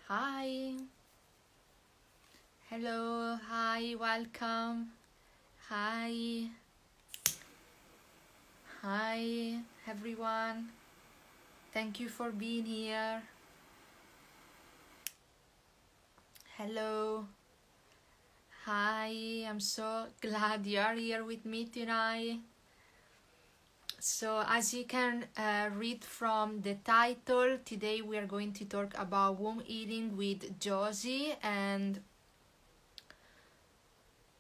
Hi, hello, hi, welcome, hi, hi, everyone. Thank you for being here. Hello, hi, I'm so glad you are here with me tonight. So, as you can read from the title, today we are going to talk about womb healing with Josie. And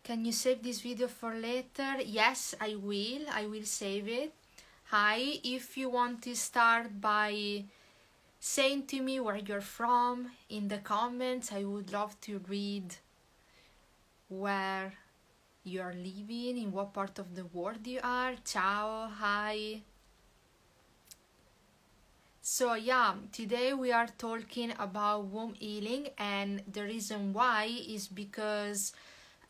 can you save this video for later? Yes, I will save it. Hi, if you want to start by saying to me where you're from in the comments, I would love to read where you're living, in what part of the world you are. Ciao, hi. So yeah, today we are talking about womb healing, and the reason why is because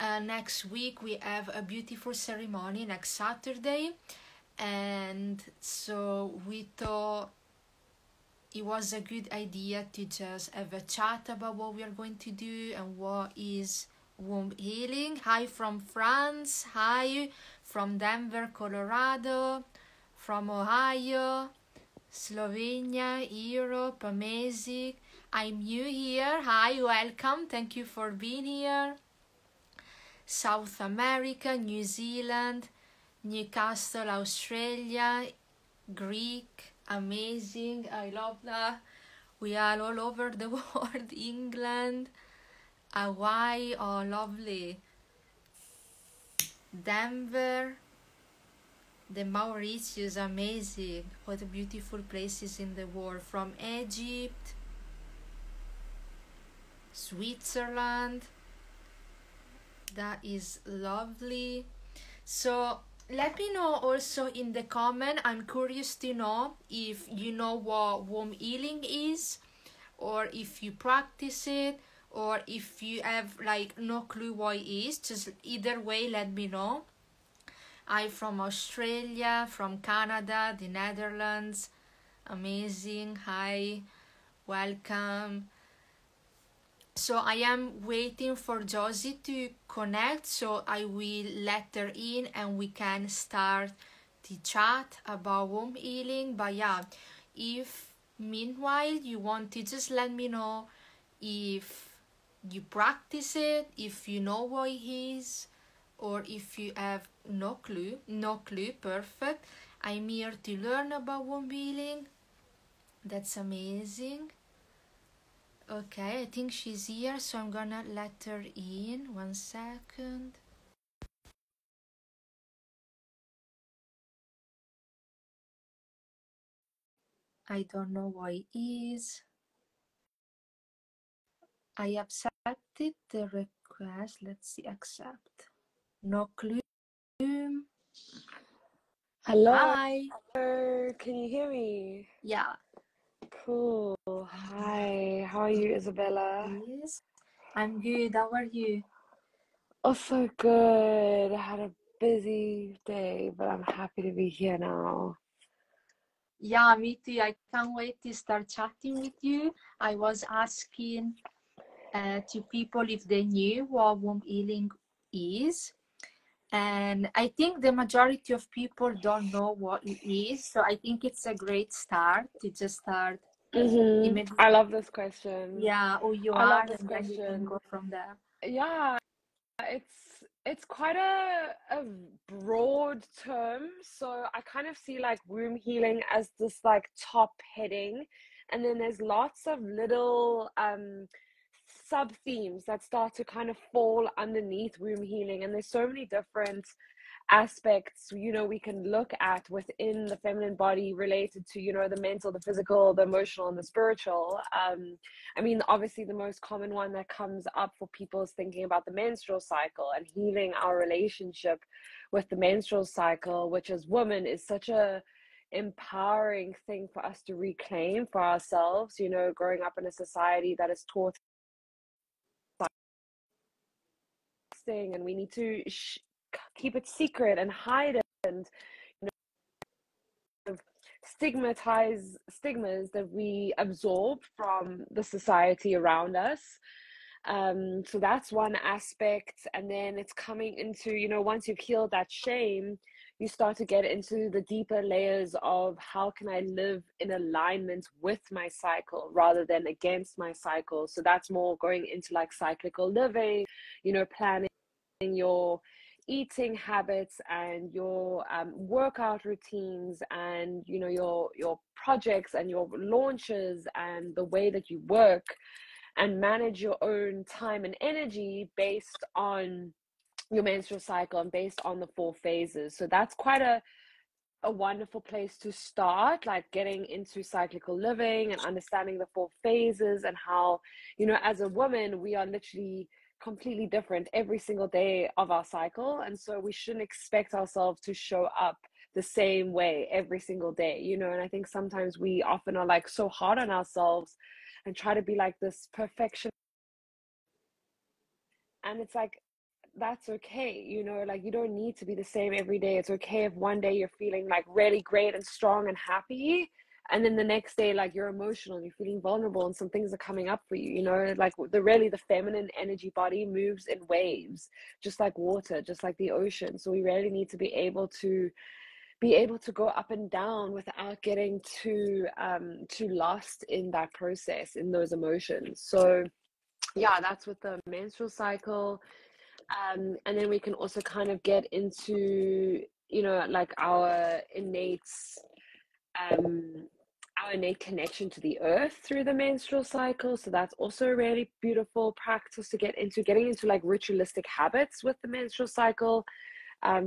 next week we have a beautiful ceremony next Saturday, and so we thought it was a good idea to just have a chat about what we are going to do and what is womb healing. Hi from France, hi from Denver, Colorado, from Ohio, Slovenia, Europe, amazing. I'm new here. Hi, welcome. Thank you for being here. South America, New Zealand, Newcastle, Australia, Greek, amazing. I love that. We are all over the world. England, Hawaii, oh lovely. Denver, the Mauritius, amazing. What beautiful places in the world. From Egypt, Switzerland, that is lovely. So let me know also in the comment. I'm curious to know if you know what womb healing is, or if you practice it, or if you have like no clue what it is. Just either way, let me know. I'm from Australia, from Canada, the Netherlands. Amazing. Hi, welcome. So I am waiting for Josie to connect, so I will let her in and we can start the chat about womb healing. But yeah, if meanwhile you want to just let me know if you practice it, if you know what it is, or if you have no clue, perfect. I'm here to learn about womb healing. That's amazing. Okay, I think she's here, so I'm gonna let her in. 1 second. I don't know why it is. I accepted the request. Let's see, accept. No clue. Hello, Hi. can you hear me? Yeah. Cool. Hi, how are you, Isabella? Yes. I'm good. How are you? Also good. I had a busy day, but I'm happy to be here now. Yeah, me too. I can't wait to start chatting with you. I was asking to people if they knew what womb healing is. And I think the majority of people don't know what it is. So I think it's a great start to just start immediately. I love this question. Yeah, who you I love are, this and then you can question. go from there. Yeah, it's quite a broad term. So I kind of see like womb healing as this like top heading, and then there's lots of little sub themes that start to kind of fall underneath womb healing, and there's so many different aspects we can look at within the feminine body related to the mental, the physical, the emotional, and the spiritual. I mean, obviously the most common one that comes up for people is thinking about the menstrual cycle and healing our relationship with the menstrual cycle, which as women is such a empowering thing for us to reclaim for ourselves, growing up in a society that is taught and we need to keep it secret and hide it, and stigmas that we absorb from the society around us. So that's one aspect. And then it's coming into, once you've healed that shame, you start to get into the deeper layers of how can I live in alignment with my cycle rather than against my cycle. So that's more going into like cyclical living, planning your eating habits and your workout routines, and your projects and your launches and the way that you work and manage your own time and energy based on your menstrual cycle and based on the 4 phases. So that's quite a wonderful place to start, like getting into cyclical living and understanding the 4 phases, and how, as a woman, we are literally completely different every single day of our cycle. And so we shouldn't expect ourselves to show up the same way every single day, and I think sometimes we often are like so hard on ourselves and try to be like this perfection. And it's like, that's okay, like you don't need to be the same every day. It's okay if one day you're feeling like really great and strong and happy, and then the next day like you're emotional and you're feeling vulnerable and some things are coming up for you, like the feminine energy body moves in waves, just like water, just like the ocean. So we really need to be able to go up and down without getting too lost in that process, in those emotions. So yeah, that's with the menstrual cycle. And then we can also kind of get into, like um, our innate connection to the earth through the menstrual cycle. So that's also a really beautiful practice to getting into like ritualistic habits with the menstrual cycle,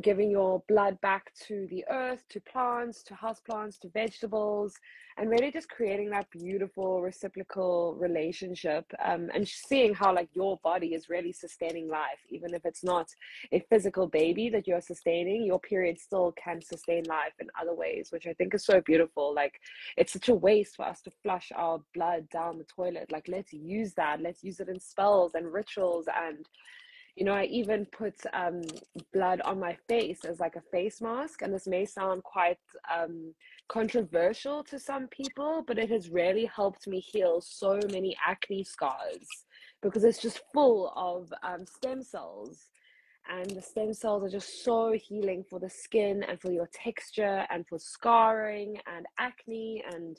giving your blood back to the earth, to plants, to houseplants, to vegetables, and really just creating that beautiful reciprocal relationship, and seeing how like your body is really sustaining life. Even if it's not a physical baby that you're sustaining, your period still can sustain life in other ways, which I think is so beautiful. Like, it's such a waste for us to flush our blood down the toilet. Like, let's use it in spells and rituals. And I even put blood on my face as like a face mask. And this may sound quite controversial to some people, but it has really helped me heal so many acne scars, because it's just full of stem cells. And the stem cells are just so healing for the skin and for your texture and for scarring and acne. And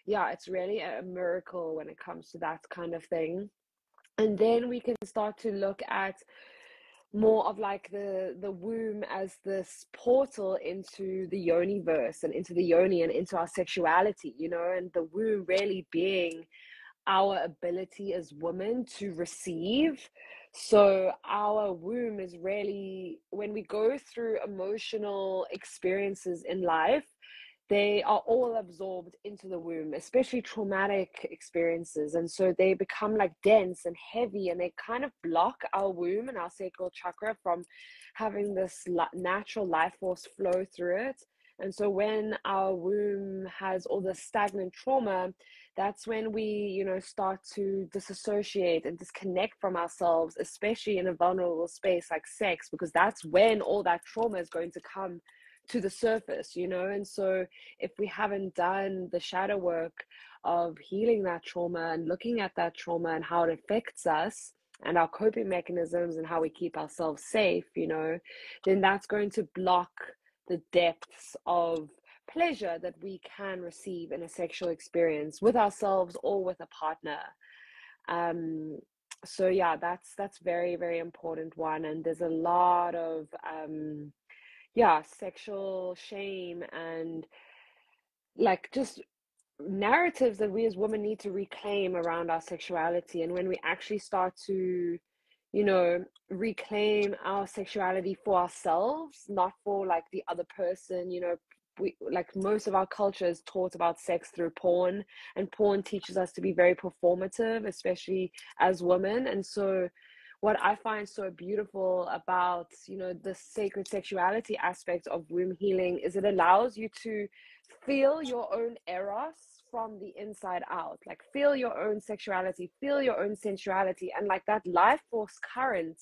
yeah, it's really a miracle when it comes to that kind of thing. And then we can start to look at more of like the womb as this portal into the yoni-verse and into the yoni and into our sexuality, and the womb really being our ability as women to receive. So our womb is really, when we go through emotional experiences in life, they are all absorbed into the womb, especially traumatic experiences. And so they become like dense and heavy, and they kind of block our womb and our sacral chakra from having this natural life force flow through it. And so when our womb has all the stagnant trauma, that's when we, start to disassociate and disconnect from ourselves, especially in a vulnerable space like sex, because that's when all that trauma is going to come to the surface, and so if we haven't done the shadow work of healing that trauma and looking at that trauma and how it affects us and our coping mechanisms and how we keep ourselves safe, then that's going to block the depths of pleasure that we can receive in a sexual experience with ourselves or with a partner. So yeah, that's very, very important one. And there's a lot of sexual shame and like just narratives that we as women need to reclaim around our sexuality. And when we actually start to, reclaim our sexuality for ourselves, not for like the other person, we, like, most of our culture is taught about sex through porn, and porn teaches us to be very performative, especially as women. And so what I find so beautiful about, the sacred sexuality aspect of womb healing is it allows you to feel your own eros from the inside out, like feel your own sexuality, feel your own sensuality, and like that life force current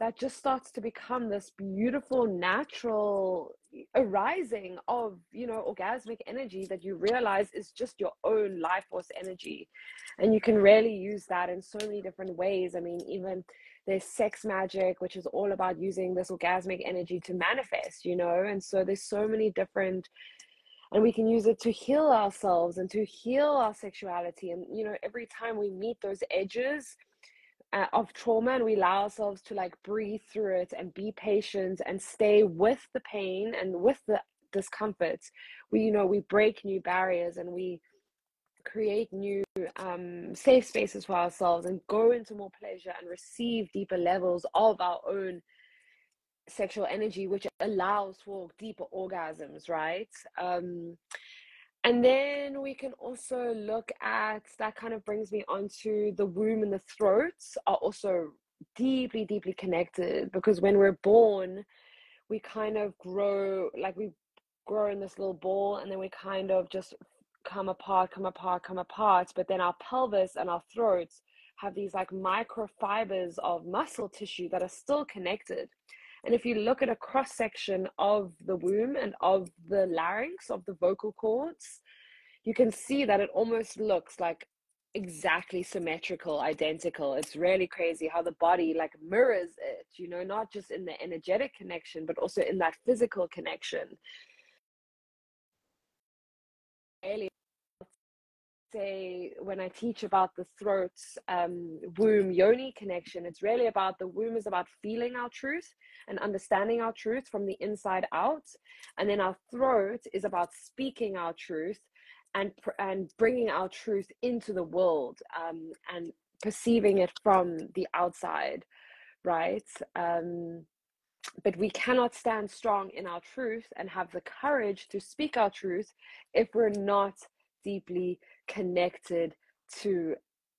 that just starts to become this beautiful, natural, arising of, you know, orgasmic energy that you realize is just your own life force energy. And you can really use that in so many different ways. I mean, even there's sex magic, which is all about using this orgasmic energy to manifest, you know. And so there's so many different, and we can use it to heal ourselves and to heal our sexuality. And, you know, every time we meet those edges of trauma, and we allow ourselves to like breathe through it and be patient and stay with the pain and with the discomfort, we, you know, we break new barriers and we create new safe spaces for ourselves and go into more pleasure and receive deeper levels of our own sexual energy, which allows for deeper orgasms, right? And then we can also look at, that kind of brings me onto the womb and the throat are also deeply, deeply connected, because when we're born, we kind of grow, like we grow in this little ball, and then we kind of just come apart, but then our pelvis and our throats have these like microfibers of muscle tissue that are still connected. And if you look at a cross section of the womb and of the larynx, of the vocal cords, you can see that it almost looks like exactly symmetrical, identical. It's really crazy how the body like mirrors it, you know, not just in the energetic connection, but also in that physical connection. Really, say when I teach about the throat's womb yoni connection, it's really about, the womb is about feeling our truth and understanding our truth from the inside out, and then our throat is about speaking our truth and bringing our truth into the world, and perceiving it from the outside, right? But we cannot stand strong in our truth and have the courage to speak our truth if we're not deeply connected to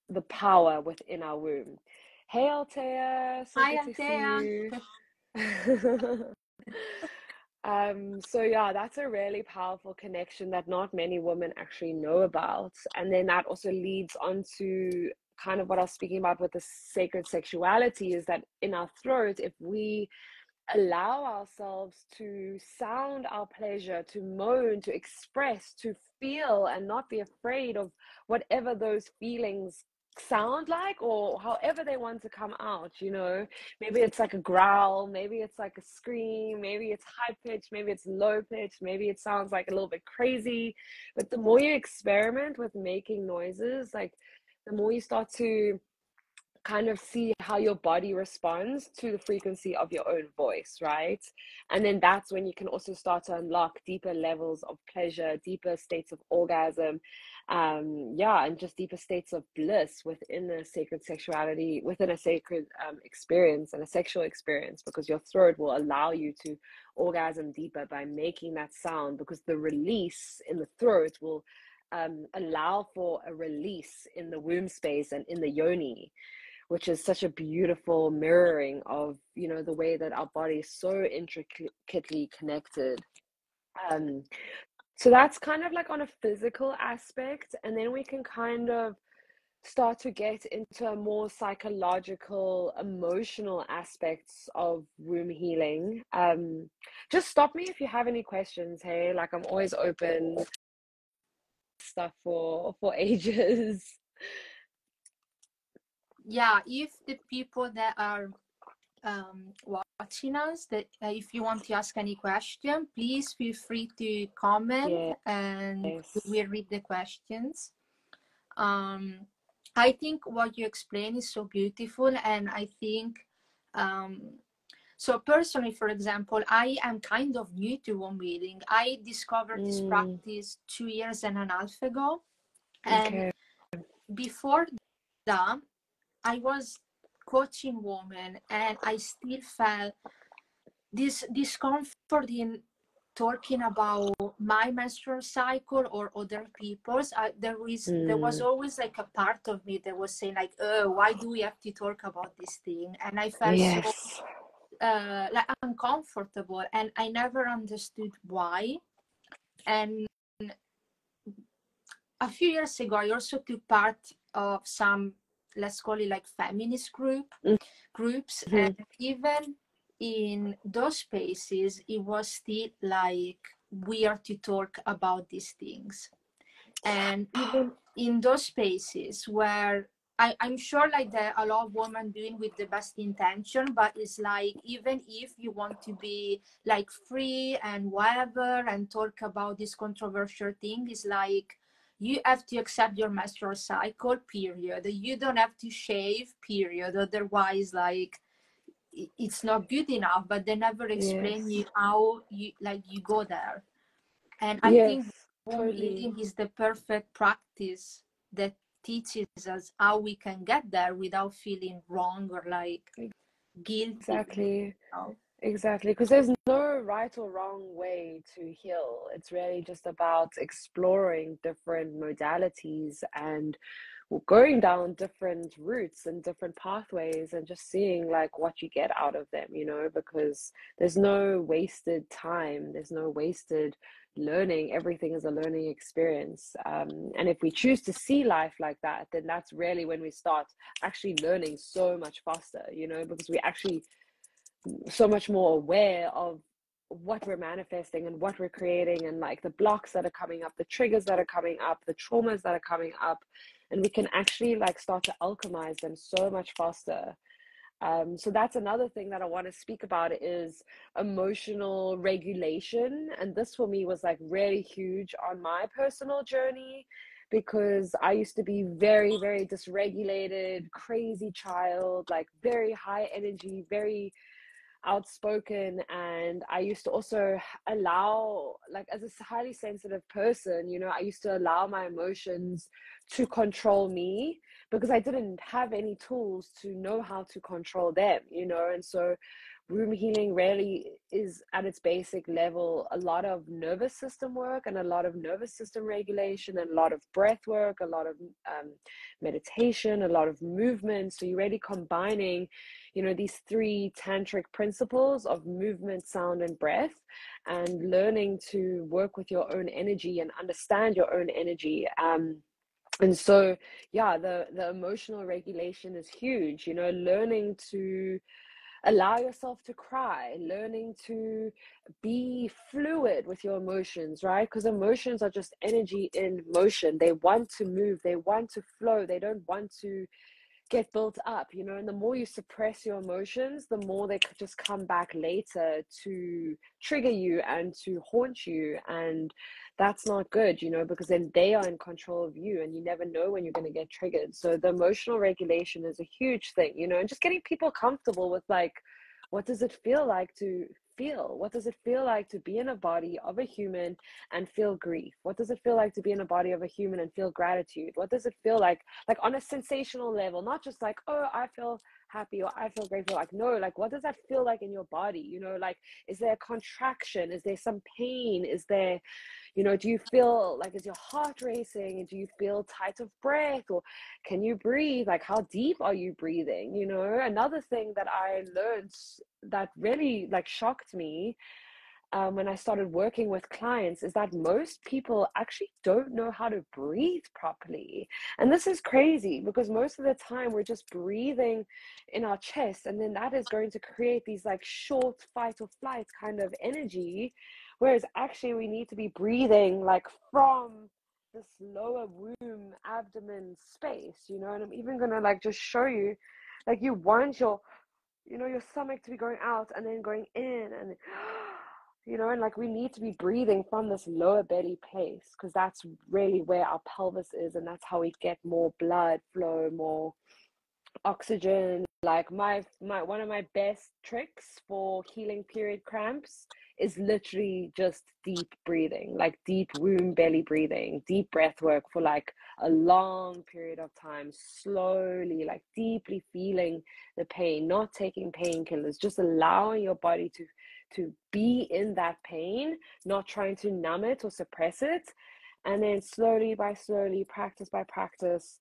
the power within our womb. Hey Altea, so Hi, good to Althea. see you. So yeah, that's a really powerful connection that not many women actually know about. And then that also leads on to kind of what I was speaking about with the sacred sexuality, is that in our throat, if we allow ourselves to sound our pleasure, to moan, to express, to feel, and not be afraid of whatever those feelings sound like, or however they want to come out, you know. Maybe it's like a growl, maybe it's like a scream, maybe it's high pitched, maybe it's low pitched, maybe it sounds like a little bit crazy. But the more you experiment with making noises, like the more you start to kind of see how your body responds to the frequency of your own voice, right? And then that's when you can also start to unlock deeper levels of pleasure, deeper states of orgasm, and just deeper states of bliss within a sacred sexuality, within a sacred experience and a sexual experience, because your throat will allow you to orgasm deeper by making that sound, because the release in the throat will allow for a release in the womb space and in the yoni, which is such a beautiful mirroring of, you know, the way that our body is so intricately connected. So that's kind of like on a physical aspect, and then we can kind of start to get into a more psychological, emotional aspects of womb healing. Just stop me if you have any questions. Hey, like I'm always open stuff for ages. Yeah, if the people that are watching us, that if you want to ask any question, please feel free to comment, and Yes. we will read the questions. I think what you explain is so beautiful, and I think so personally, for example, I am kind of new to womb healing. I discovered this practice 2.5 years ago, and before that I was coaching women, and I still felt this discomfort in talking about my menstrual cycle or other people's. There was always like a part of me that was saying like, oh, why do we have to talk about this thing? And I felt so like uncomfortable, and I never understood why. And a few years ago, I also took part of some, let's call it like feminist groups, and even in those spaces, it was still like weird to talk about these things. And even in those spaces where I'm sure like there are a lot of women doing with the best intention, but it's like even if you want to be like free and whatever and talk about this controversial thing, it's like you have to accept your menstrual cycle, period. You don't have to shave, period. Otherwise, like it's not good enough. But they never explain Yes. you how you like you go there. And I Yes, think womb totally. healing is the perfect practice that teaches us how we can get there without feeling wrong or like guilty. Exactly. Know? Exactly. Because there's no right or wrong way to heal. It's really just about exploring different modalities and going down different routes and different pathways and just seeing like what you get out of them, you know, because there's no wasted time, there's no wasted learning. Everything is a learning experience. And if we choose to see life like that, then that's really when we start actually learning so much faster, you know, because we actually so much more aware of what we're manifesting and what we're creating, and like the blocks that are coming up, the triggers that are coming up, the traumas that are coming up, and we can actually like start to alchemize them so much faster. So that's another thing that I want to speak about is emotional regulation. And this for me was like really huge on my personal journey, because I used to be very, very dysregulated, crazy child, like very high energy, very outspoken. And I used to also allow, like as a highly sensitive person, you know, I used to allow my emotions to control me because I didn't have any tools to know how to control them, you know. And so womb healing really is at its basic level a lot of nervous system work and a lot of nervous system regulation and a lot of breath work, a lot of meditation, a lot of movement. So you're really combining, you know, these three tantric principles of movement, sound, and breath, and learning to work with your own energy and understand your own energy. And so, yeah, the emotional regulation is huge, you know, learning to allow yourself to cry, learning to be fluid with your emotions, right? Because emotions are just energy in motion. They want to move, they want to flow, they don't want to get built up, you know. And the more you suppress your emotions, the more they could just come back later to trigger you and to haunt you. And that's not good, you know, because then they are in control of you and you never know when you're going to get triggered. So the emotional regulation is a huge thing, you know, and just getting people comfortable with like, what does it feel like to feel? What does it feel like to be in a body of a human and feel grief? What does it feel like to be in a body of a human and feel gratitude? What does it feel like on a sensational level, not just like, oh, I feel happy or I feel grateful. Like, no, like, what does that feel like in your body? You know, like, is there a contraction? Is there some pain? Is there, you know, do you feel like, is your heart racing? Do you feel tight of breath, or can you breathe? Like, how deep are you breathing? You know, another thing that I learned that really like shocked me when I started working with clients is that most people actually don't know how to breathe properly. And this is crazy because most of the time we're just breathing in our chest, and then that is going to create these like short fight or flight kind of energy. Whereas actually we need to be breathing like from this lower womb abdomen space, you know. And I'm even gonna like just show you, like, you want your, you know, your stomach to be going out and then going in, and you know, and like we need to be breathing from this lower belly place, because that's really where our pelvis is, and that's how we get more blood flow, more oxygen. Like my one of my best tricks for healing period cramps is literally just deep breathing, like deep womb belly breathing, deep breath work for like a long period of time, slowly, like deeply feeling the pain, not taking painkillers, just allowing your body to be in that pain, not trying to numb it or suppress it. And then slowly by slowly, practice by practice,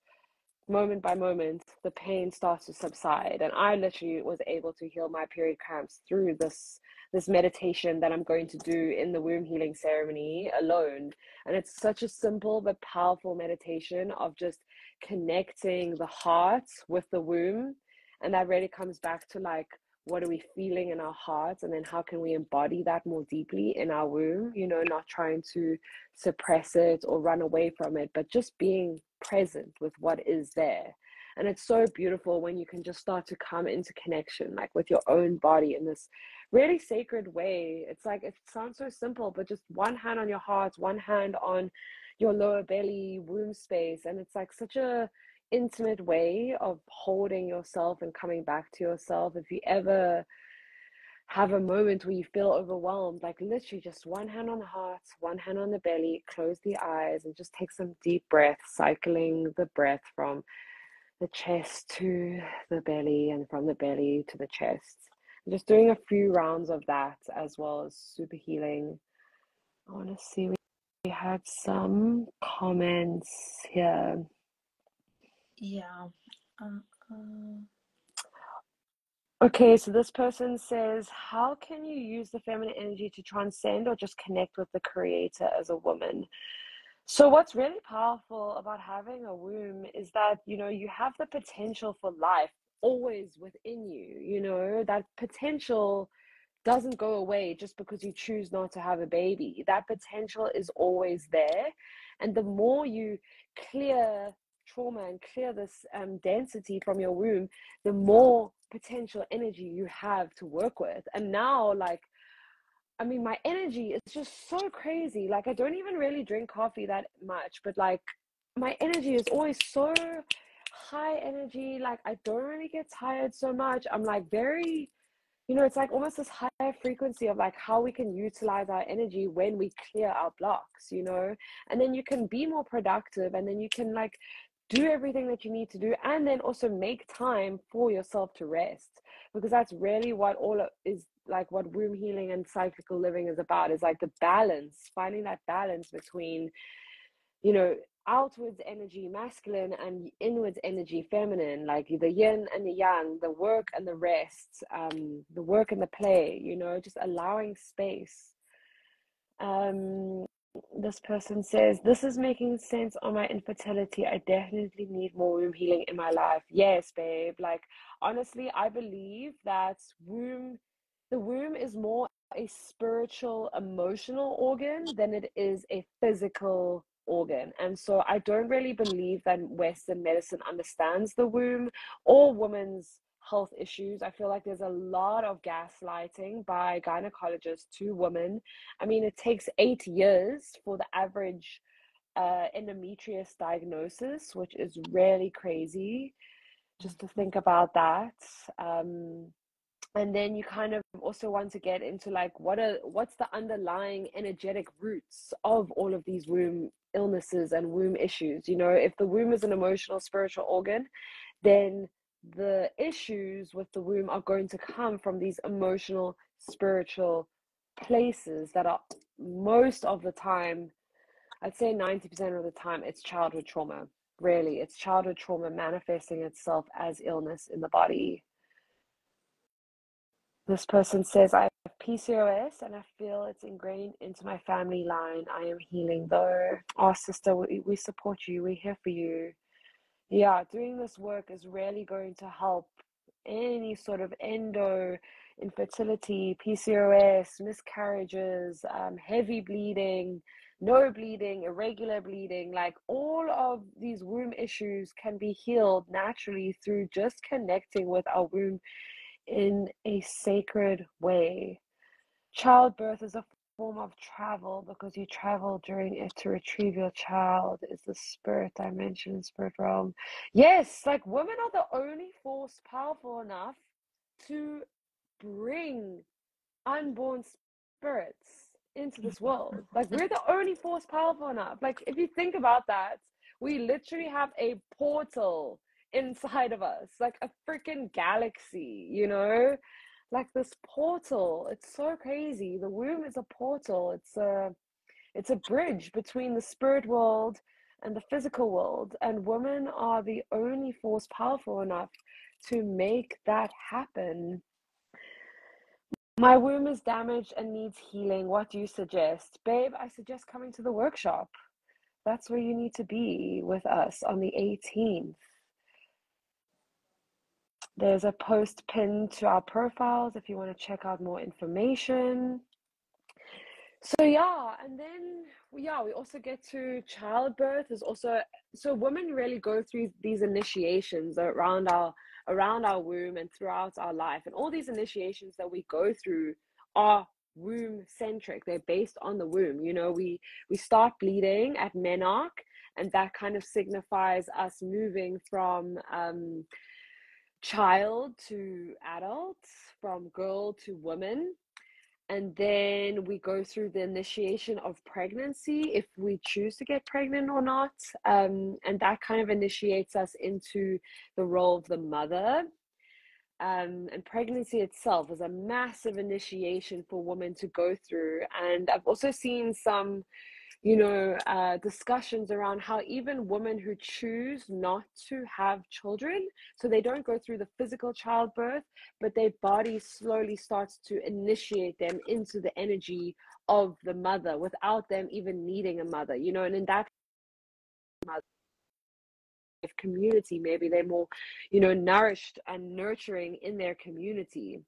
moment by moment, the pain starts to subside. And I literally was able to heal my period cramps through this meditation that I'm going to do in the womb healing ceremony alone. And it's such a simple but powerful meditation of just connecting the heart with the womb. And that really comes back to like what are we feeling in our hearts, and then how can we embody that more deeply in our womb, you know, not trying to suppress it or run away from it, but just being present with what is there. And it's so beautiful when you can just start to come into connection, like with your own body in this really sacred way. It's like, it sounds so simple, but just one hand on your heart, one hand on your lower belly, womb space. And it's like such a intimate way of holding yourself and coming back to yourself. If you ever have a moment where you feel overwhelmed, like literally just one hand on the heart, one hand on the belly, close the eyes and just take some deep breaths, cycling the breath from the chest to the belly and from the belly to the chest. And just doing a few rounds of that as well as super healing. I want to see, we had some comments here. Yeah. Uh, Okay, so this person says, how can you use the feminine energy to transcend or just connect with the creator as a woman? So what's really powerful about having a womb is that, you know, you have the potential for life always within you. You know, that potential doesn't go away just because you choose not to have a baby. That potential is always there. And the more you clear trauma and clear this density from your womb, the more potential energy you have to work with. And now, like, I mean, my energy is just so crazy. Like, I don't even really drink coffee that much, but like, my energy is always so high energy. Like, I don't really get tired so much. I'm like very, you know, it's like almost this higher frequency of like how we can utilize our energy when we clear our blocks, you know, and then you can be more productive, and then you can like do everything that you need to do, and then also make time for yourself to rest, because that's really what all is, like what womb healing and cyclical living is about, is like the balance, finding that balance between, you know, outwards energy masculine and inwards energy feminine, like the yin and the yang, the work and the rest, the work and the play, you know, just allowing space. This person says, this is making sense on my infertility. I definitely need more womb healing in my life. Yes, babe. Like, honestly, I believe that the womb is more a spiritual, emotional organ than it is a physical organ. And so I don't really believe that Western medicine understands the womb or women's health issues. I feel like there's a lot of gaslighting by gynecologists to women. I mean, it takes 8 years for the average endometrius diagnosis, which is really crazy just to think about that. And then you kind of also want to get into like what's the underlying energetic roots of all of these womb illnesses and womb issues. You know, if the womb is an emotional spiritual organ, then the issues with the womb are going to come from these emotional spiritual places that are most of the time, I'd say 90% of the time, it's childhood trauma. Really, it's childhood trauma manifesting itself as illness in the body. This person says, I have PCOS and I feel it's ingrained into my family line. I am healing though. Oh, sister, we support you. We're here for you. Yeah, doing this work is really going to help any sort of infertility, PCOS, miscarriages, heavy bleeding, no bleeding, irregular bleeding. Like all of these womb issues can be healed naturally through just connecting with our womb in a sacred way. Childbirth is a form of travel because you travel during it to retrieve your child, is the spirit dimension, spirit realm. Yes, like women are the only force powerful enough to bring unborn spirits into this world. Like we're the only force powerful enough. Like if you think about that, we literally have a portal inside of us, like a freaking galaxy, you know, like this portal. It's so crazy. The womb is a portal. It's a bridge between the spirit world and the physical world, and women are the only force powerful enough to make that happen. My womb is damaged and needs healing. What do you suggest? Babe, I suggest coming to the workshop. That's where you need to be with us on the 18th. There's a post pinned to our profiles if you want to check out more information. So yeah, and then yeah, we also get to childbirth is also, so women really go through these initiations around our womb and throughout our life. And all these initiations that we go through are womb centric. They're based on the womb. You know, we start bleeding at menarche, and that kind of signifies us moving from child to adult, from girl to woman. And then we go through the initiation of pregnancy if we choose to get pregnant or not. And that kind of initiates us into the role of the mother. And pregnancy itself is a massive initiation for women to go through. And I've also seen some, discussions around how even women who choose not to have children, so they don't go through the physical childbirth, but their body slowly starts to initiate them into the energy of the mother without them even needing a mother, and in that community, maybe they're more, nourished and nurturing in their community.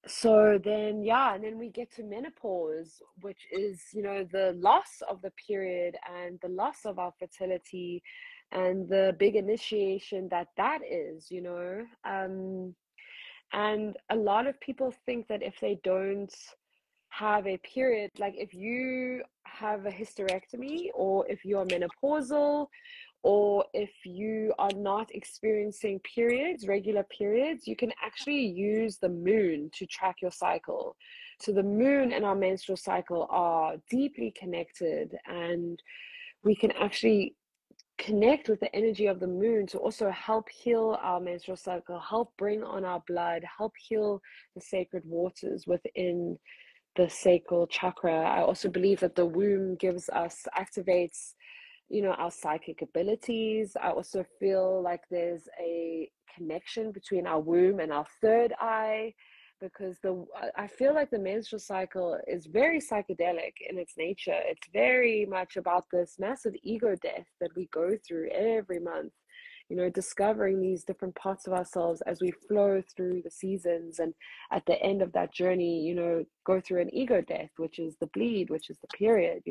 So then, yeah, and then we get to menopause, which is, the loss of the period and the loss of our fertility and the big initiation that is, and a lot of people think that if they don't have a period, like if you have a hysterectomy or if you're menopausal or if you are not experiencing regular periods, you can actually use the moon to track your cycle. So the moon and our menstrual cycle are deeply connected, and we can actually connect with the energy of the moon to also help heal our menstrual cycle, help bring on our blood, help heal the sacred waters within the sacral chakra. I also believe that the womb activates our psychic abilities. I also feel like there's a connection between our womb and our third eye, because I feel like the menstrual cycle is very psychedelic in its nature. It's very much about this massive ego death that we go through every month, discovering these different parts of ourselves as we flow through the seasons, and at the end of that journey, go through an ego death, which is the bleed, which is the period.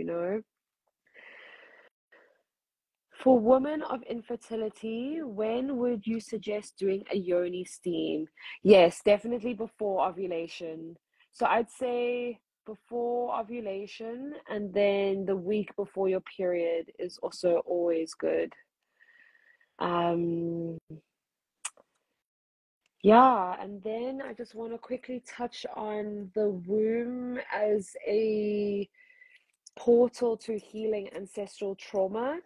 For women of infertility, when would you suggest doing a yoni steam? Yes, definitely before ovulation. So I'd say before ovulation, and then the week before your period is also always good. Um, yeah, and then I just want to quickly touch on the womb as a portal to healing ancestral trauma,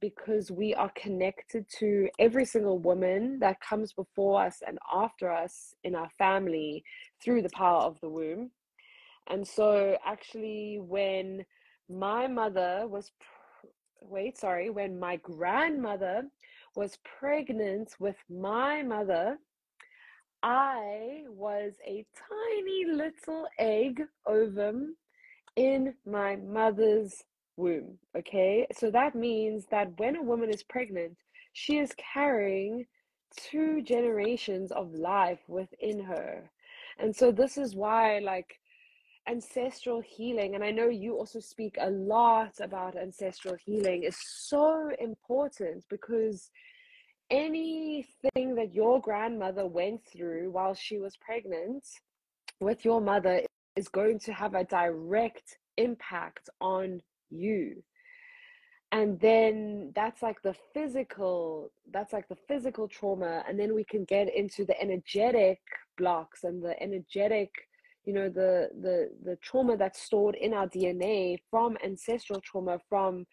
because we are connected to every single woman that comes before us and after us in our family through the power of the womb. And so actually when my mother was when my grandmother was pregnant with my mother, I was a tiny little egg ovum in my mother's womb. Okay, so that means that when a woman is pregnant, she is carrying 2 generations of life within her. And so this is why, like, ancestral healing, and I know you also speak a lot about ancestral healing, is so important, because anything that your grandmother went through while she was pregnant with your mother is going to have a direct impact on you. And then that's like the physical trauma, and then we can get into the energetic blocks and the energetic, the trauma that's stored in our DNA from ancestral trauma. From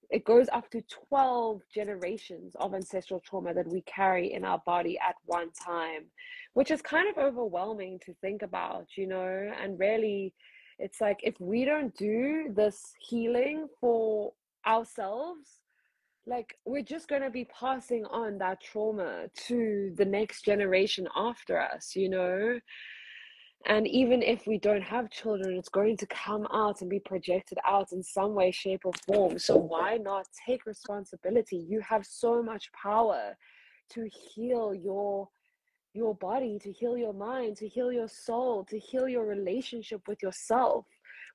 it goes up to 12 generations of ancestral trauma that we carry in our body at one time, which is kind of overwhelming to think about, and really it's like, if we don't do this healing for ourselves, like, we're just going to be passing on that trauma to the next generation after us. And even if we don't have children, it's going to come out and be projected out in some way, shape, or form. So why not take responsibility? You have so much power to heal your body, to heal your mind, to heal your soul, to heal your relationship with yourself,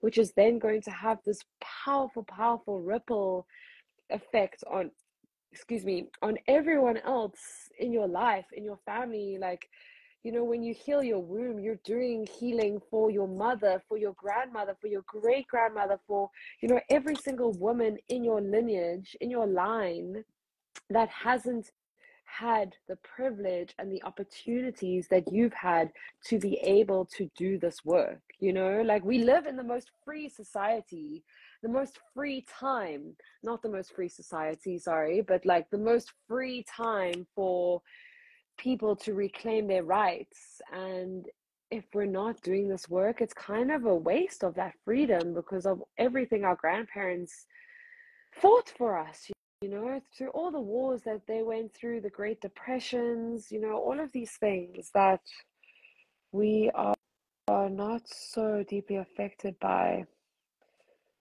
which is then going to have this powerful ripple effect on, excuse me, on everyone else in your life, in your family. Like, you know, when you heal your womb, you're doing healing for your mother, for your grandmother, for your great grandmother, for, you know, every single woman in your lineage, in your line that hasn't had the privilege and the opportunities that you've had to be able to do this work. You know, like, we live in the most free society, the most free time, not the most free society, sorry, but like the most free time for people to reclaim their rights. And if we're not doing this work, it's kind of a waste of that freedom because of everything our grandparents fought for us, you know, through all the wars that they went through, the Great Depressions, you know, all of these things that we are not so deeply affected by.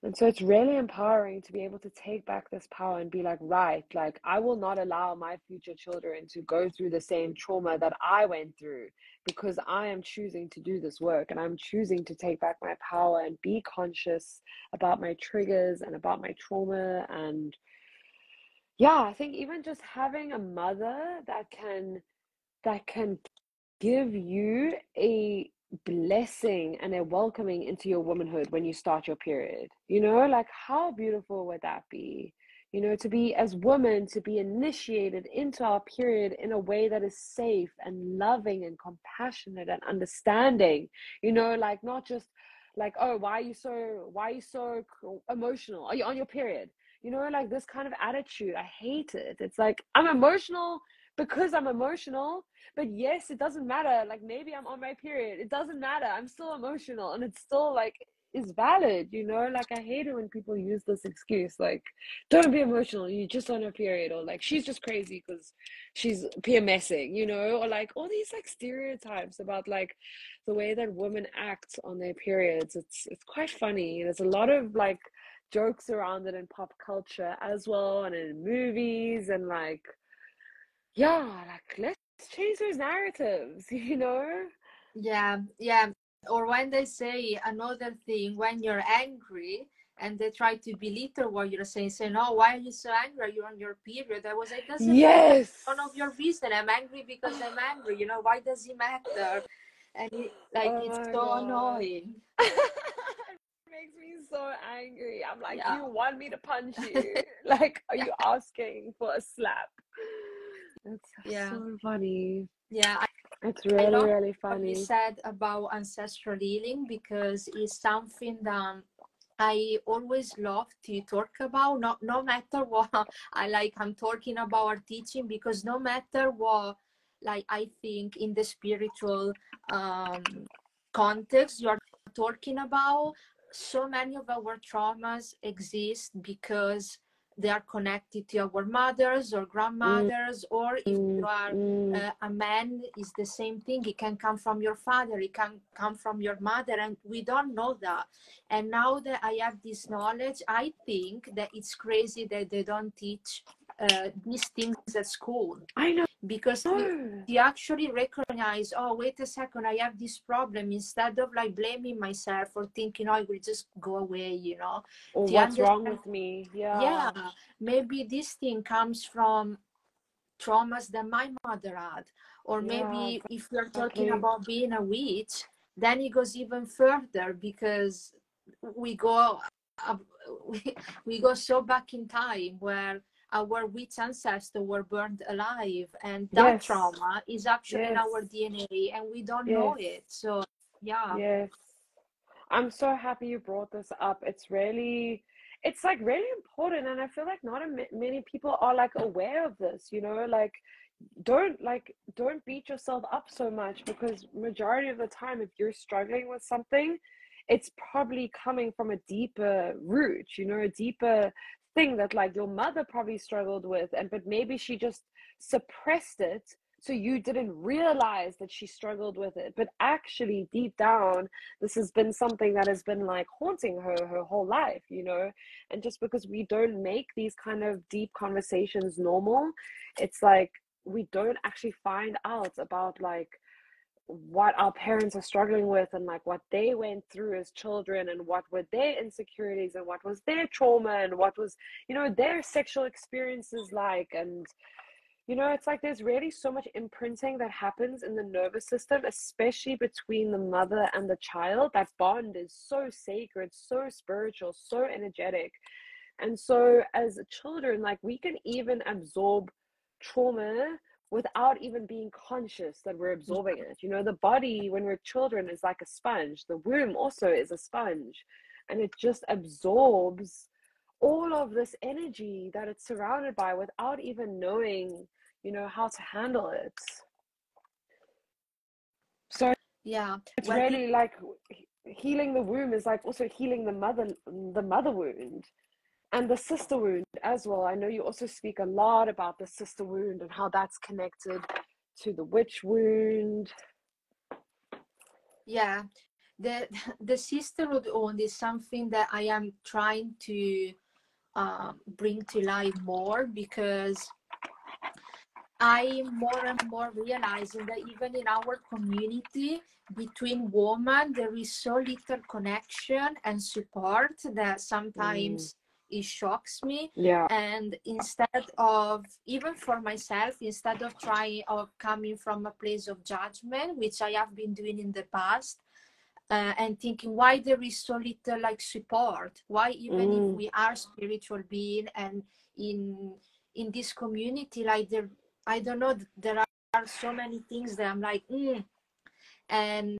And so it's really empowering to be able to take back this power and be like, right, like, I will not allow my future children to go through the same trauma that I went through, because I am choosing to do this work, and I'm choosing to take back my power and be conscious about my triggers and about my trauma. And yeah, I think even just having a mother that can give you a blessing and a welcoming into your womanhood when you start your period. You know, like, how beautiful would that be? You know, to be, as women, to be initiated into our period in a way that is safe and loving and compassionate and understanding. You know, like, not just like, oh, why are you so emotional? Are you on your period? You know, like, this kind of attitude, I hate it. It's like, I'm emotional because I'm emotional. But yes, it doesn't matter. Like, maybe I'm on my period. It doesn't matter. I'm still emotional, and it's still like, is valid, you know? Like, I hate it when people use this excuse, like, don't be emotional, you just on her period, or like, she's just crazy because she's PMSing, you know, or like all these like stereotypes about like the way that women act on their periods. It's quite funny. There's a lot of like jokes around it in pop culture as well, and in movies, and like, yeah, like, let's change those narratives, you know? Yeah, yeah. Or when they say another thing, when you're angry and they try to belittle what you're saying, oh, why are you so angry? You're on your period. I was like, doesn't matter. Yes. None of your business. I'm angry because I'm angry. You know, why does it matter? And like, Oh it's my so God. annoying. It makes me so angry. I'm like, do Yeah. you want me to punch you? Like, are Yeah. you asking for a slap? It's Yeah. so funny. Yeah. It's I really, love really what you funny. said about ancestral healing, because it's something that I always love to talk about. No matter what I like, I'm talking about our teaching, because no matter what, like, I think in the spiritual context you are talking about, so many of our traumas exist because they are connected to our mothers or Mm, grandmothers, or if you are mm. a man, is the same thing. It can come from your father, it can come from your mother, and we don't know that. And now that I have this knowledge, I think that it's crazy that they don't teach these things at school, I know. because you actually recognize, oh, wait a second, I have this problem, instead of like blaming myself or thinking, oh, it will just go away, you know. Or Do you what's wrong understand? with me? Yeah, Yeah, maybe this thing comes from traumas that my mother had. Or yeah, maybe if we're talking exactly. about being a witch, then it goes even further, because we go uh, we go so back in time where our witch ancestors were burned alive, and that Yes, trauma is actually in yes, our DNA and we don't know yes, it. So yeah. yes. I'm so happy you brought this up. It's like really important, and I feel like not many people are like aware of this, you know, don't beat yourself up so much, because majority of the time, if you're struggling with something, it's probably coming from a deeper root, you know, a deeper thing that like your mother probably struggled with, and but maybe she just suppressed it so you didn't realize that she struggled with it, but actually deep down this has been something that has been like haunting her whole life, you know. And just because we don't make these kind of deep conversations normal, it's like we don't actually find out about like what our parents are struggling with, and like what they went through as children, and what were their insecurities, and what was their trauma, and what was, you know, their sexual experiences like. And you know, it's like there's really so much imprinting that happens in the nervous system, especially between the mother and the child. That bond is so sacred, so spiritual, so energetic. And so as children, like we can even absorb trauma without even being conscious that we're absorbing it. You know, the body when we're children is like a sponge. The womb also is a sponge, and it just absorbs all of this energy that it's surrounded by without even knowing, you know, how to handle it. So Yeah. it's Well, really like healing the womb is like also healing the mother wound and the sister wound as well. I know you also speak a lot about the sister wound and how that's connected to the witch wound. yeah, the the sisterhood wound is something that I am trying to bring to life more, because I'm more and more realizing that even in our community, between women, there is so little connection and support that sometimes it shocks me. Yeah. And instead of, even for myself, instead of trying or coming from a place of judgment, which I have been doing in the past, and thinking why there is so little like support, why even if we are spiritual being and in this community, like there, I don't know, there are so many things that I'm like and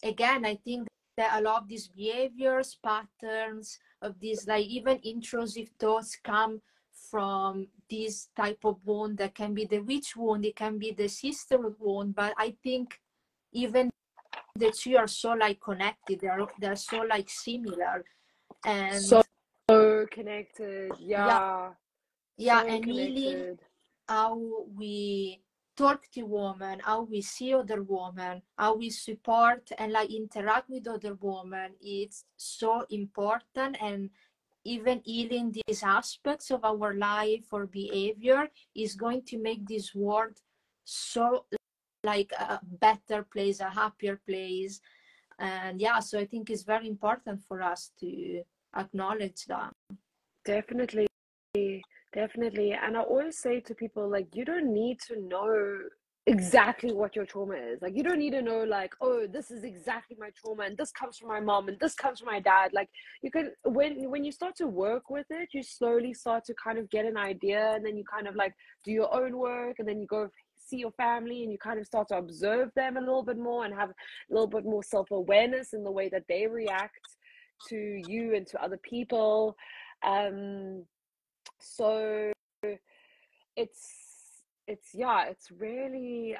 again I think that a lot of these behaviors, patterns of these like even intrusive thoughts come from this type of wound that can be the witch wound, it can be the sisterhood wound, but I think even the two are so like connected, they're so like similar. So And connected. yeah, Yeah. yeah, So and healing connected. how we talk to women, how we see other women, how we support and like interact with other women, it's so important. And even healing these aspects of our life or behavior is going to make this world so like a better place, a happier place. And yeah, so I think it's very important for us to acknowledge that. Definitely. Definitely. And I always say to people, like, you don't need to know exactly what your trauma is. Like, you don't need to know, like, oh, this is exactly my trauma, and this comes from my mom, and this comes from my dad. Like, you can, when you start to work with it, you slowly start to kind of get an idea, and then you kind of like do your own work, and then you go see your family, and you kind of start to observe them a little bit more and have a little bit more self-awareness in the way that they react to you and to other people. So it's it's really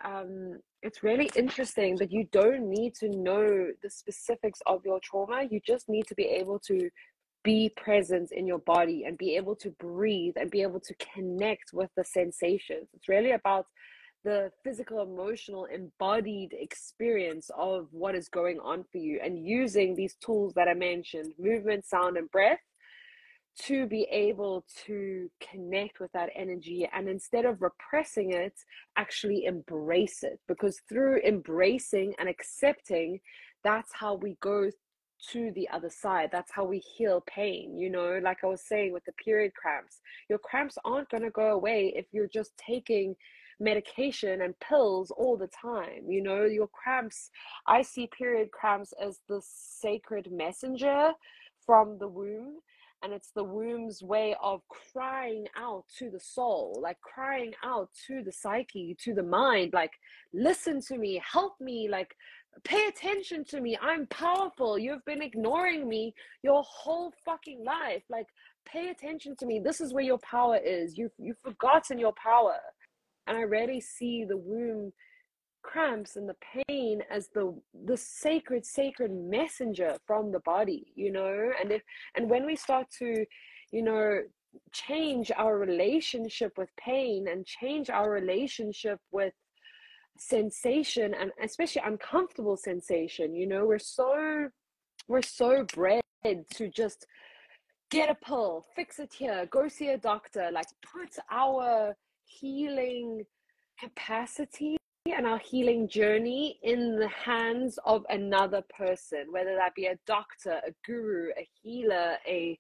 interesting that you don't need to know the specifics of your trauma. You just need to be able to be present in your body and be able to breathe and be able to connect with the sensations. It's really about the physical, emotional, embodied experience of what is going on for you, and using these tools that I mentioned, movement, sound, and breath, to be able to connect with that energy, and instead of repressing it, actually embrace it. Because through embracing and accepting, that's how we go to the other side. That's how we heal pain. You know, like I was saying with the period cramps, your cramps aren't going to go away if you're just taking medication and pills all the time. You know, your cramps, I see period cramps as the sacred messenger from the womb, and it's the womb's way of crying out to the soul, like crying out to the psyche, to the mind, like, listen to me, help me, like, pay attention to me, I'm powerful, you've been ignoring me your whole fucking life, like, pay attention to me, this is where your power is, you've forgotten your power. And I rarely see the womb cramps and the pain as the sacred messenger from the body, you know. And when we start to, you know, change our relationship with pain and change our relationship with sensation, and especially uncomfortable sensation. You know, we're so bred to just get a pill, fix it here, go see a doctor, like put our healing capacity and our healing journey in the hands of another person, whether that be a doctor, a guru, a healer, a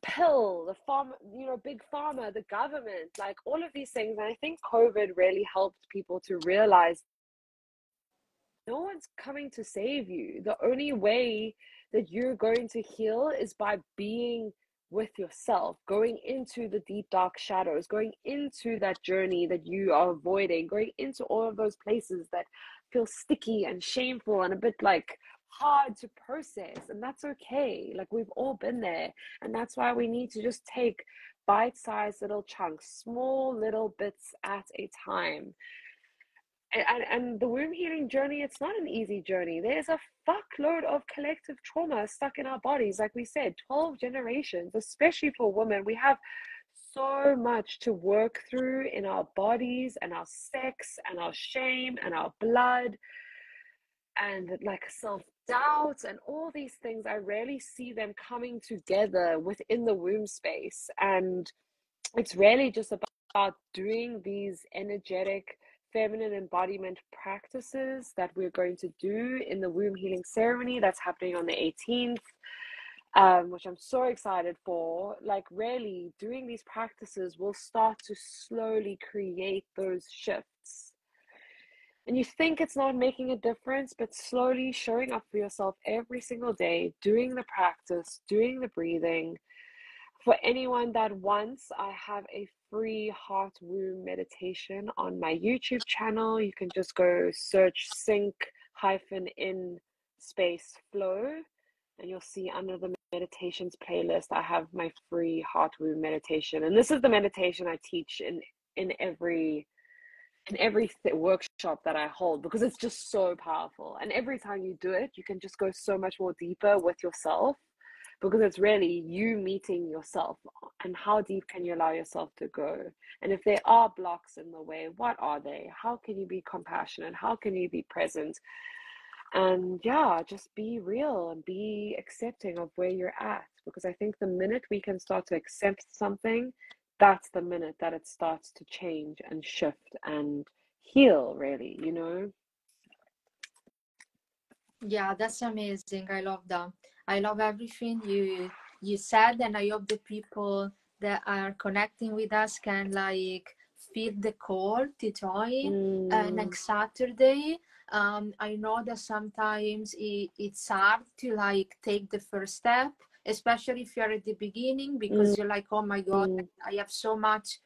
pill, the farm, you know, big pharma, the government, like all of these things. And I think COVID really helped people to realize no one's coming to save you. The only way that you're going to heal is by being with yourself, going into the deep dark shadows, going into that journey that you are avoiding, going into all of those places that feel sticky and shameful and a bit like hard to process. And that's okay. Like, we've all been there. And that's why we need to just take bite-sized little chunks, small little bits at a time. And the womb healing journey, it's not an easy journey. There's a fuckload of collective trauma stuck in our bodies. Like we said, 12 generations, especially for women. We have so much to work through in our bodies and our sex and our shame and our blood and like self-doubt and all these things. I rarely see them coming together within the womb space. And it's really just about doing these energetic feminine embodiment practices that we're going to do in the womb healing ceremony that's happening on the 18th, which I'm so excited for. Like, really doing these practices will start to slowly create those shifts. And you think it's not making a difference, but slowly showing up for yourself every single day, doing the practice, doing the breathing. For anyone that wants, I have a free heart womb meditation on my YouTube channel. You can just go search sync-in space flow, and you'll see under the meditations playlist, I have my free heart womb meditation. And this is the meditation I teach in every workshop that I hold, because it's just so powerful. And every time you do it, you can just go so much more deeper with yourself, because it's really you meeting yourself. And how deep can you allow yourself to go? And if there are blocks in the way, what are they? How can you be compassionate? How can you be present? And yeah, just be real and be accepting of where you're at. Because I think the minute we can start to accept something, that's the minute that it starts to change and shift and heal, really, you know? Yeah, that's amazing. I love that. I love everything you said, and I hope the people that are connecting with us can like feel the call to join next Saturday. I know that sometimes it's hard to like take the first step, especially if you're at the beginning, because you're like, oh my God, I have so much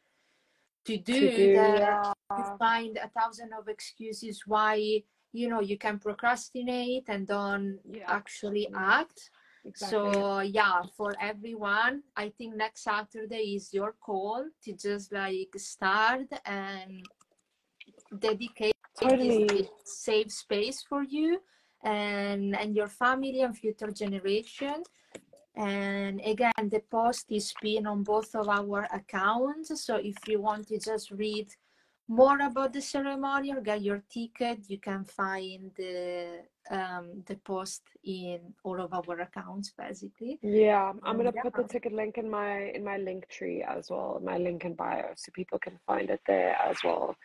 to do that Yeah. you find 1,000 of excuses why you can procrastinate and don't actually act. Exactly. So yeah, for everyone, I think next Saturday is your call to just like start and dedicate this safe space for you and your family and future generation. And again, the post is pinned on both of our accounts. So if you want to just read more about the ceremony or get your ticket, you can find the post in all of our accounts, basically. Yeah, I'm gonna put the ticket link in my link tree as well, my link in bio, so people can find it there as well.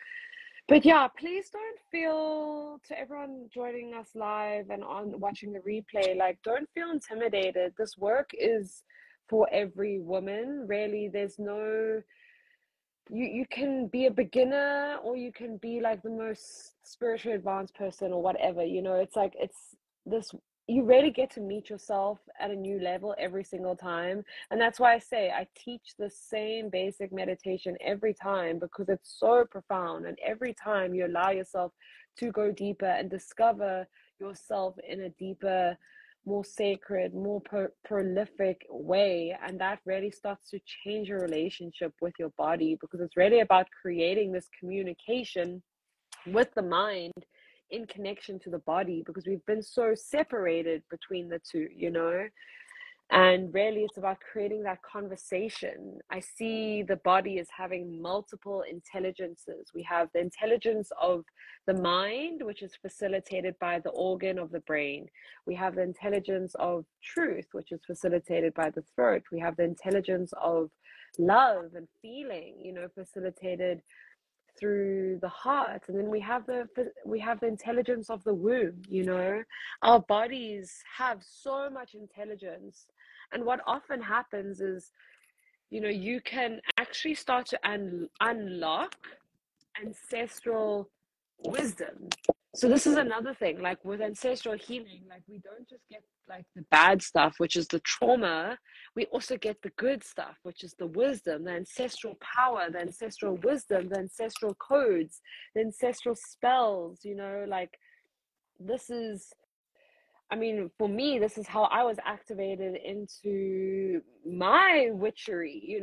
But yeah, please don't feel, to everyone joining us live and on watching the replay, like, don't feel intimidated. This work is for every woman, really. There's no, you can be a beginner or you can be like the most spiritually advanced person or whatever, you know. It's like, it's this, you really get to meet yourself at a new level every single time. And that's why I say I teach the same basic meditation every time, because it's so profound. And every time you allow yourself to go deeper and discover yourself in a deeper, more sacred, more prolific way, and that really starts to change your relationship with your body, because it's really about creating this communication with the mind in connection to the body, because we've been so separated between the two, you know. And really, it's about creating that conversation. I see the body as having multiple intelligences. We have the intelligence of the mind, which is facilitated by the organ of the brain. We have the intelligence of truth, which is facilitated by the throat. We have the intelligence of love and feeling, facilitated through the heart. And then we have the intelligence of the womb. Our bodies have so much intelligence, and what often happens is, you can actually start to unlock ancestral wisdom. So this is another thing, like with ancestral healing, like we don't just get like the bad stuff, which is the trauma. We also get the good stuff, which is the wisdom, the ancestral power, the ancestral wisdom, the ancestral codes, the ancestral spells. Like, this is, I mean, for me, this is how I was activated into my witchery,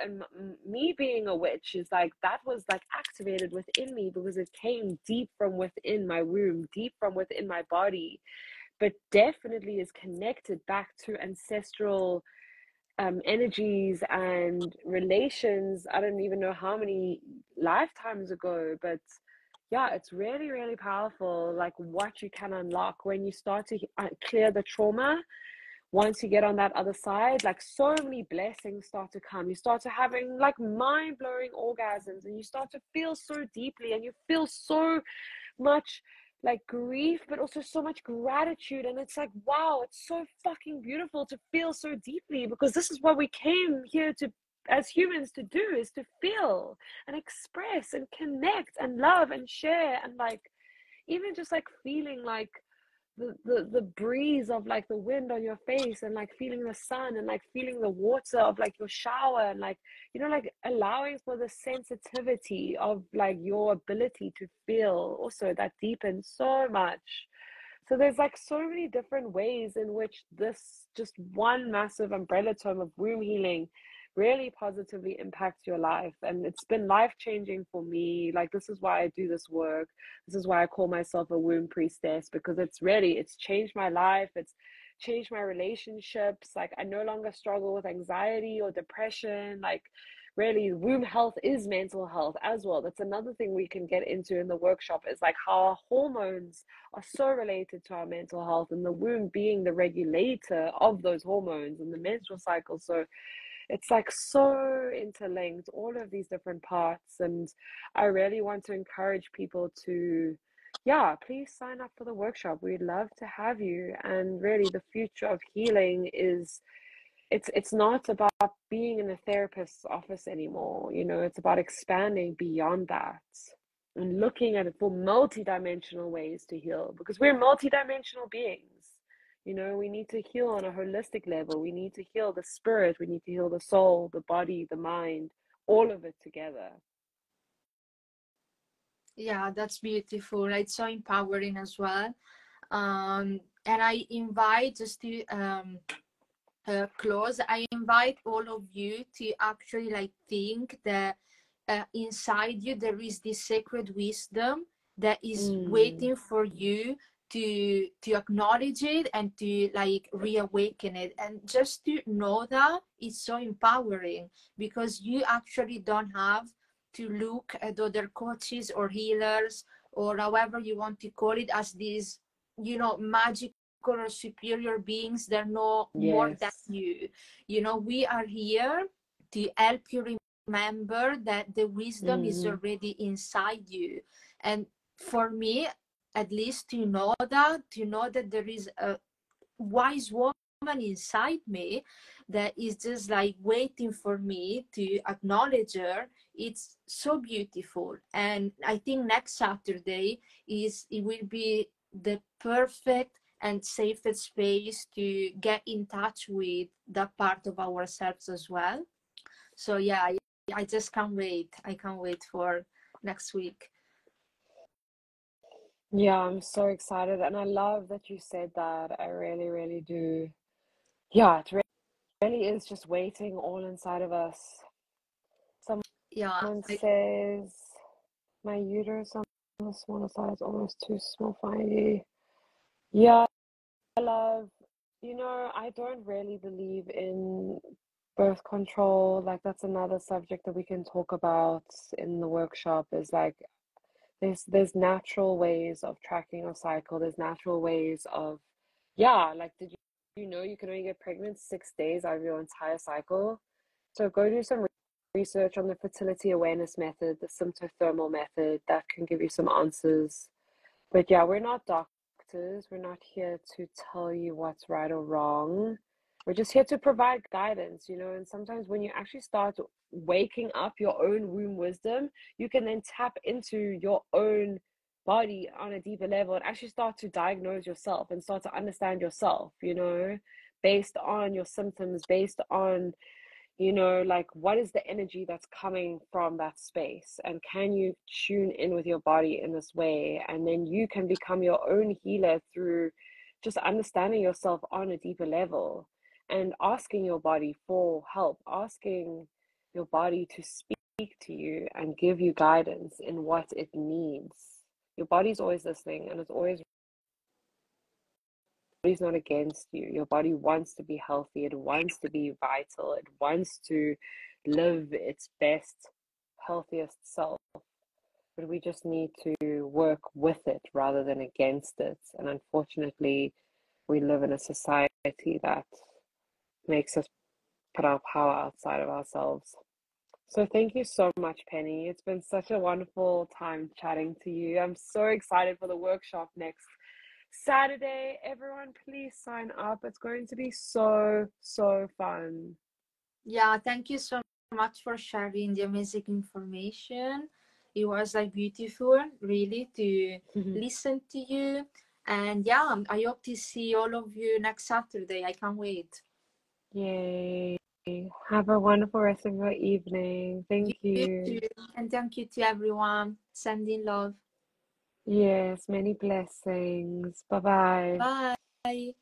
and me being a witch is like, that was like activated within me because it came deep from within my womb, deep from within my body, but definitely is connected back to ancestral energies and relations. I don't even know how many lifetimes ago, but yeah, it's really, really powerful, like what you can unlock when you start to clear the trauma. Once you get on that other side, like so many blessings start to come. You start to having like mind-blowing orgasms, and you start to feel so deeply, and you feel so much like grief, but also so much gratitude. And it's like, wow, it's so fucking beautiful to feel so deeply, because this is what we came here to, as humans, to do, is to feel and express and connect and love and share. And like, even just like feeling like the breeze of like the wind on your face, and like feeling the sun, and like feeling the water of like your shower, and like, like allowing for the sensitivity of like your ability to feel also, that deepens so much. So there's like so many different ways in which this just one massive umbrella term of womb healing really positively impacts your life. And it's been life changing for me. Like, this is why I do this work. This is why I call myself a womb priestess, because it's changed my life. It's changed my relationships. Like, I no longer struggle with anxiety or depression. Like, really, womb health is mental health as well. That's another thing we can get into in the workshop, is like how our hormones are so related to our mental health, and the womb being the regulator of those hormones and the menstrual cycle. So it's like so interlinked, all of these different parts. And I really want to encourage people to, yeah, please sign up for the workshop. We'd love to have you. And really, the future of healing is, it's not about being in a therapist's office anymore. It's about expanding beyond that and looking at it for multidimensional ways to heal, because we're multidimensional beings. We need to heal on a holistic level. We need to heal the spirit. We need to heal the soul, the body, the mind, all of it together. Yeah, that's beautiful. It's so empowering as well. And I invite, just to close, I invite all of you to actually like think that inside you there is this sacred wisdom that is waiting for you to acknowledge it and to like reawaken it. And just to know that, it's so empowering, because you actually don't have to look at other coaches or healers, or however you want to call it, as these magic or superior beings. They're no more than Yes. you. We are here to help you remember that the wisdom is already inside you. And for me, at least, to know that there is a wise woman inside me that is just like waiting for me to acknowledge her, it's so beautiful. And I think next Saturday it will be the perfect and safest space to get in touch with that part of ourselves as well. So yeah, I just can't wait. I can't wait for next week. Yeah, I'm so excited. And I love that you said that. I really, really do. Yeah, it really is just waiting all inside of us. Yeah, Someone says, my uterus on the smaller side is almost too small for you. Yeah, I love, I don't really believe in birth control. Like, that's another subject that we can talk about in the workshop, is like there's natural ways of tracking your cycle. There's natural ways of, yeah, like, did you know you can only get pregnant 6 days out of your entire cycle? So go do some research on the fertility awareness method, the symptothermal method. That can give you some answers. But yeah, we're not doctors. We're not here to tell you what's right or wrong. We're just here to provide guidance. And sometimes when you actually start waking up your own womb wisdom, you can then tap into your own body on a deeper level and actually start to diagnose yourself and start to understand yourself, based on your symptoms, based on like, what is the energy that's coming from that space, and can you tune in with your body in this way, and then you can become your own healer through just understanding yourself on a deeper level, and asking your body for help, asking your body to speak to you and give you guidance in what it needs. Your body's always listening, and it's always body's not against you. Your body wants to be healthy. It wants to be vital. It wants to live its best, healthiest self. But we just need to work with it rather than against it. And unfortunately, we live in a society that makes us put our power outside of ourselves. So thank you so much, Penny. It's been such a wonderful time chatting to you. I'm so excited for the workshop next Saturday. Everyone, please sign up. It's going to be so, so fun. Yeah, thank you so much for sharing the amazing information. It was like beautiful, really, to listen to you. And yeah, I hope to see all of you next Saturday. I can't wait. Yay. Have a wonderful rest of your evening. Thank you. You too. And thank you to everyone. Sending love. Yes, many blessings. Bye-bye. Bye.